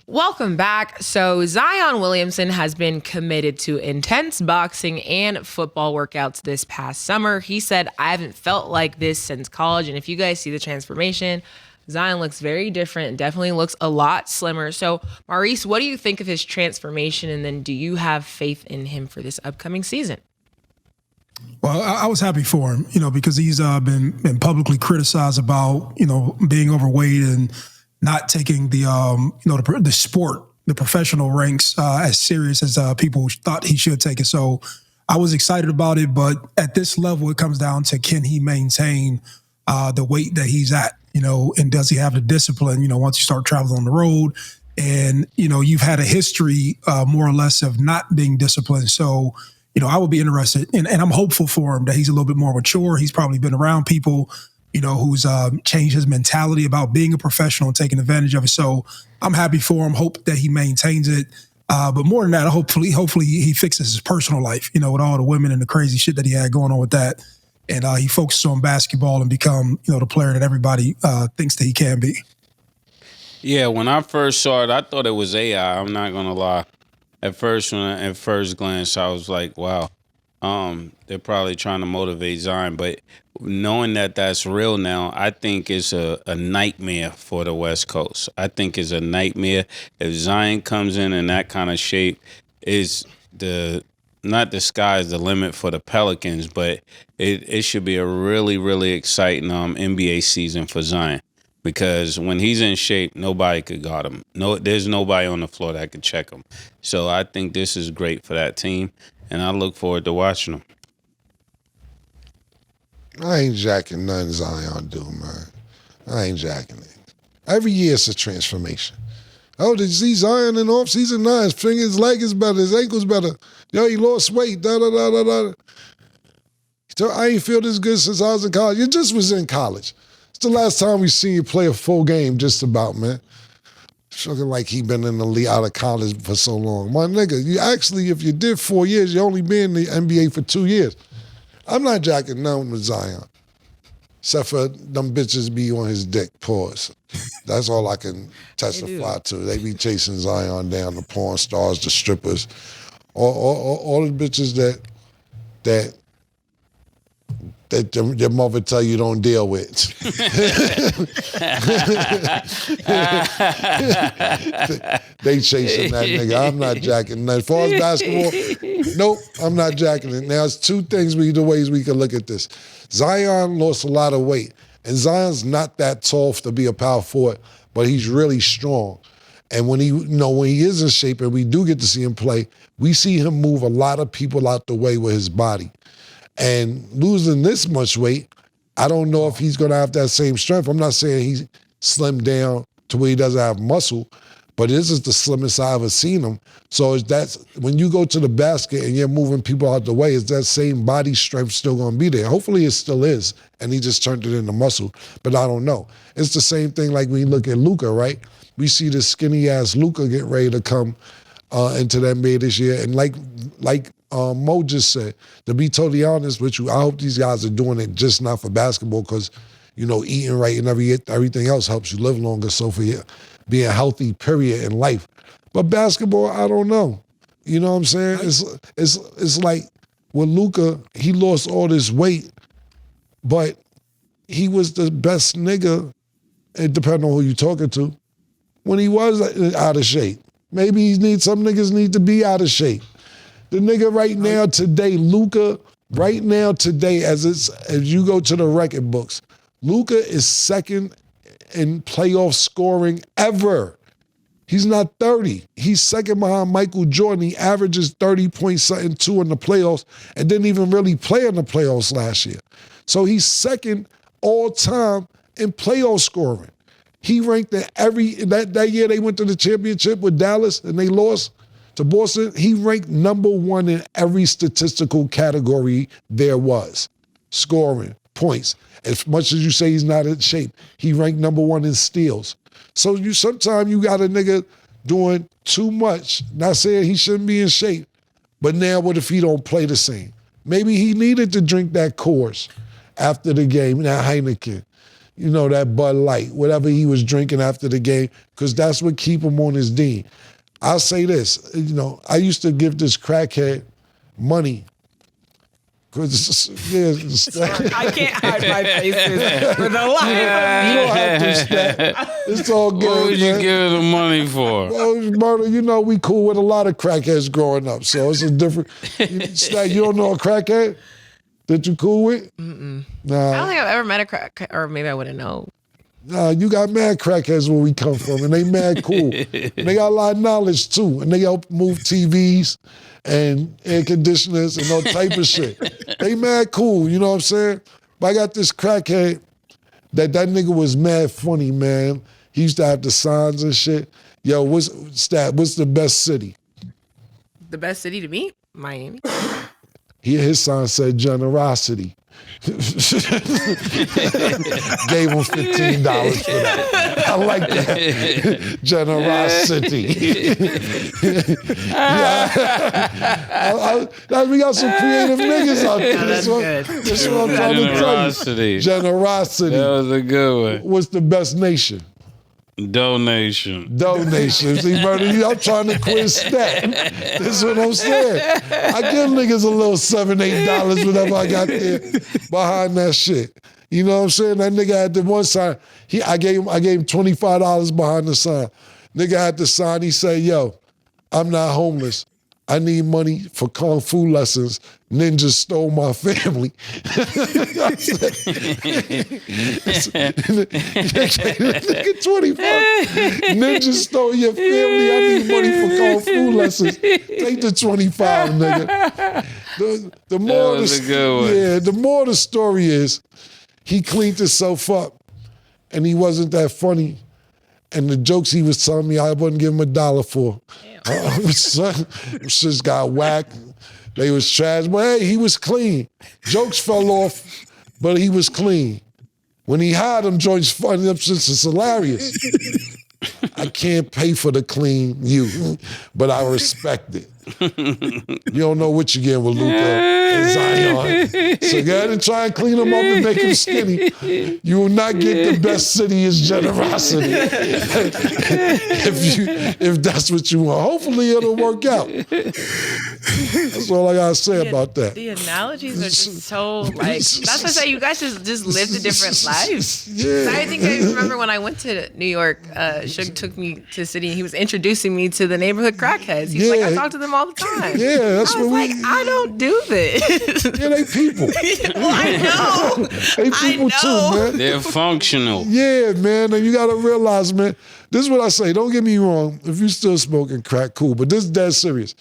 Welcome back. So Zion Williamson has been committed to intense boxing and football workouts this past summer. He said, I haven't felt like this since college. And if you guys see the transformation, Zion looks very different and definitely looks a lot slimmer. So Maurice, what do you think of his transformation? And then do you have faith in him for this upcoming season? Well, I was happy for him, because he's been publicly criticized about, being overweight and not taking the the sport, the professional ranks as serious as people thought he should take it. So I was excited about it, but at this level, it comes down to, can he maintain the weight that he's at, and does he have the discipline, once you start traveling on the road, and, you've had a history more or less of not being disciplined. So, I would be interested, and I'm hopeful for him that he's a little bit more mature. He's probably been around people who's changed his mentality about being a professional and taking advantage of it. So I'm happy for him. Hope that he maintains it. But more than that, hopefully he fixes his personal life, with all the women and the crazy shit that he had going on with that. And he focuses on basketball and become, the player that everybody thinks that he can be. Yeah, when I first saw it, I thought it was AI. I'm not going to lie. At first glance, I was like, wow. They're probably trying to motivate Zion, but knowing that that's real now, I think it's a nightmare for the West Coast. I think it's a nightmare. If Zion comes in that kind of shape, is not the sky's the limit for the Pelicans, but it should be a really, really exciting NBA season for Zion, because when he's in shape, nobody could guard him. There's nobody on the floor that could check him. So I think this is great for that team, and I look forward to watching them. I ain't jacking nothing Zion do, man. I ain't jacking it. Every year it's a transformation. Oh, did you see Zion in off-season? Nah, his finger, his leg is better, his ankle's better. Yo, he lost weight, da-da-da-da-da. So I ain't feel this good since I was in college. You just was in college. It's the last time we seen you play a full game, just about, man. It's looking like he been in the league out of college for so long. My nigga, you actually, if you did 4 years, you only been in the NBA for 2 years. I'm not jacking nothing with Zion, except for them bitches be on his dick, pause. That's all I can testify to. They be chasing Zion down, the porn stars, the strippers, all the bitches that your mother tell you don't deal with. They chasing that nigga. I'm not jacking nothing. As far as basketball, nope, I'm not jacking it. Now, it's two the ways we can look at this. Zion lost a lot of weight, and Zion's not that tall to be a power forward, but he's really strong. And when he is in shape and we do get to see him play, we see him move a lot of people out the way with his body. And losing this much weight, I don't know if he's going to have that same strength. I'm not saying he's slimmed down to where he doesn't have muscle, but this is the slimmest I've ever seen him. So that's when you go to the basket and you're moving people out the way, is that same body strength still going to be there? Hopefully it still is, and he just turned it into muscle, but I don't know. It's the same thing like when you look at Luka, right? We see this skinny-ass Luka get ready to come into the NBA this year, and like Mo just said, to be totally honest with you, I hope these guys are doing it just not for basketball, because, eating right and everything else helps you live longer. So for you being healthy, period, in life. But basketball, I don't know. You know what I'm saying? It's like with Luka, he lost all this weight, but he was the best nigga, it depends on who you're talking to, when he was out of shape. Maybe some niggas need to be out of shape. The nigga right now today, Luka, right now today, as you go to the record books, Luka is second in playoff scoring ever. He's not 30. He's second behind Michael Jordan. He averages 30.2 in the playoffs and didn't even really play in the playoffs last year. So he's second all time in playoff scoring. He ranked in that year they went to the championship with Dallas and they lost to Boston. He ranked number one in every statistical category there was. Scoring, points. As much as you say he's not in shape, he ranked number one in steals. So sometimes you got a nigga doing too much. Not saying he shouldn't be in shape, but now what if he don't play the same? Maybe he needed to drink that Coors after the game, that Heineken. you know, that Bud Light, whatever he was drinking after the game, because that's what keep him on his D. I'll say this, you know, I used to give this crackhead money. I can't hide my faces for the life of me. You don't have to stat. It's all good, What would you man. give the money for? Well, murder, you know, we cool with a lot of crackheads growing up, so it's a different. Stat, you don't know a crackhead that you cool with? I Nah, don't think I've ever met a crack, or maybe I wouldn't know. nah, you got mad crackheads where we come from, and they mad cool. And they got a lot of knowledge too, and they help move TVs and air conditioners and all type of shit. They mad cool, you know what I'm saying? But I got this crackhead that nigga was mad funny, man. He used to have the signs and shit. Yo, what's the best city? The best city to meet? Miami. His sign said generosity. Gave him $15 for that. I like that. Generosity. We got some creative niggas out there. that's good. This is what I'm trying to tell Generosity. you. Generosity. That was a good one. What's the best nation? Donation. Donations. See, murder, I'm trying to quit stat. That's what I'm saying. I give niggas a little $7, $8 whenever I got there behind that shit. You know what I'm saying? That nigga had the one sign. I gave him $25 behind the sign. Nigga had the sign. He said, "Yo, I'm not homeless. I need money for kung fu lessons. Ninjas stole my family." Nigga, 25. Ninjas stole your family. I need money for kung fu lessons. Take the 25, nigga. The more That was a good one. Yeah, the more the story is, he cleaned himself up, and he wasn't that funny. And the jokes he was telling me, I wouldn't give him $1 for. Son, just got whacked. They was trash, but hey, he was clean. Jokes fell off, but he was clean. When he had them joints funny up since it's hilarious. I can't pay for the clean you, but I respect it. You don't know what you're getting with Luka and Zion. So go ahead and try and clean him up and make him skinny. You will not get the best city is generosity. if that's what you want. Hopefully it'll work out. That's all I gotta say about that. The analogies are just so like, that's what I say, you guys just lived a different life. Yeah. I think I remember when I went to New York, Suge took me to the city and he was introducing me to the neighborhood crackheads. He's like, I talk to them all the time. Yeah, that's I was what like, I don't do this. Yeah, they people. Well, I know. They people too, man. They're functional. Yeah, man, and you gotta realize, man, this is what I say, don't get me wrong, if you still smoking crack, cool, but this is dead serious.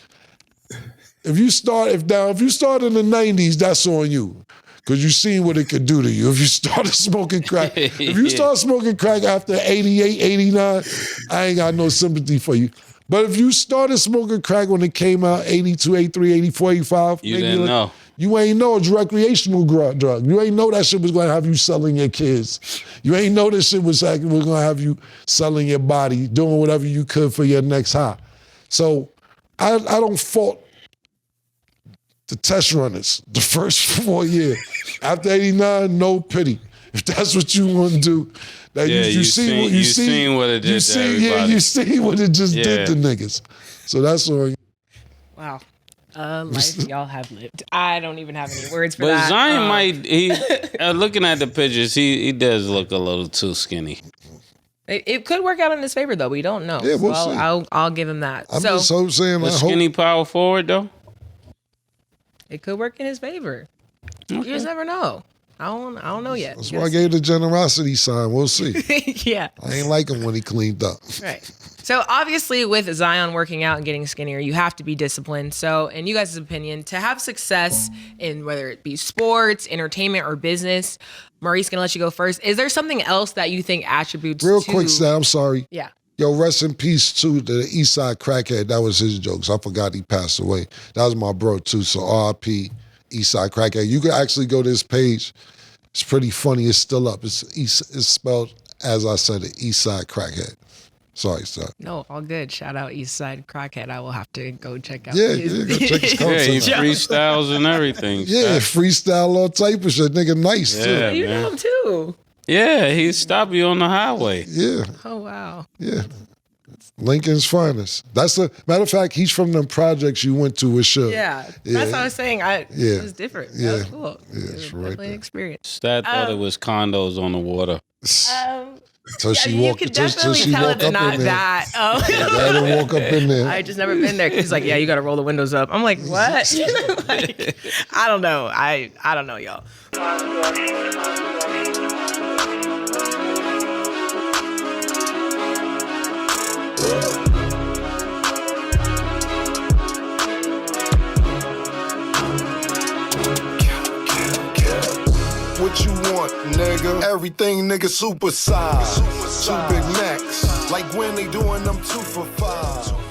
If you start in the 90s, that's on you. Because you seen what it could do to you if you started smoking crack. If you start smoking crack after 88, 89, I ain't got no sympathy for you. But if you started smoking crack when it came out, 82, 83, 84, 85, You didn't know. You ain't know it's recreational drug. You ain't know that shit was going to have you selling your kids. You ain't know this shit was going to have you selling your body, doing whatever you could for your next high. So I don't fault the test runners the first 4 years. After 89, no pity. If that's what you want to do, that Yeah, you seen what it did to everybody. Yeah, you see what it just did to niggas. So that's all. Wow. Life y'all have lived. I don't even have any words for But that. Zion looking at the pictures, he does look a little too skinny. It could work out in his favor though. We don't know. Yeah, we'll see. I'll give him that. I'm just so saying, The I hope. skinny power forward though. It could work in his favor. You just never know. I don't know yet. That's why I gave the generosity sign. We'll see. Yeah. I ain't like him when he cleaned up. Right. So obviously with Zion working out and getting skinnier, you have to be disciplined. So in you guys' opinion, to have success in whether it be sports, entertainment, or business, Maurice, gonna let you go first. Is there something else that you think attributes Real to... quick, Stat, I'm sorry. Yeah. Yo, rest in peace to the East Side Crackhead. That was his jokes. I forgot he passed away. That was my bro too. So R.I.P. East Side Crackhead. You can actually go to his page. It's pretty funny. It's still up. It's spelled as I said it. East Side Crackhead. Sorry, sir. No, all good. Shout out East Side Crackhead. I will have to go check out. Yeah, go check his Yeah, content he out. freestyles and everything. Yeah, freestyle all type of shit. Nigga nice Yeah. too. You know him too. Yeah, he stopped you on the highway. Yeah, Oh wow. yeah. Lincoln's finest. That's a matter of fact. He's from them projects you went to with Suge. Yeah, that's what I was saying. It was different. Yeah. That was cool. Yeah, It was it's right definitely an there. experience. Stat thought it was condos on the water. So she you walked. could So definitely she tell walked it's up not in there. that. Oh. I didn't walk up in there. I just never been there. He's like, yeah, you got to roll the windows up. I'm like, what? Like, I don't know. I don't know, y'all. What you want, nigga? Everything, nigga, super size. Two Big Macs, like when they doing them 2 for $5.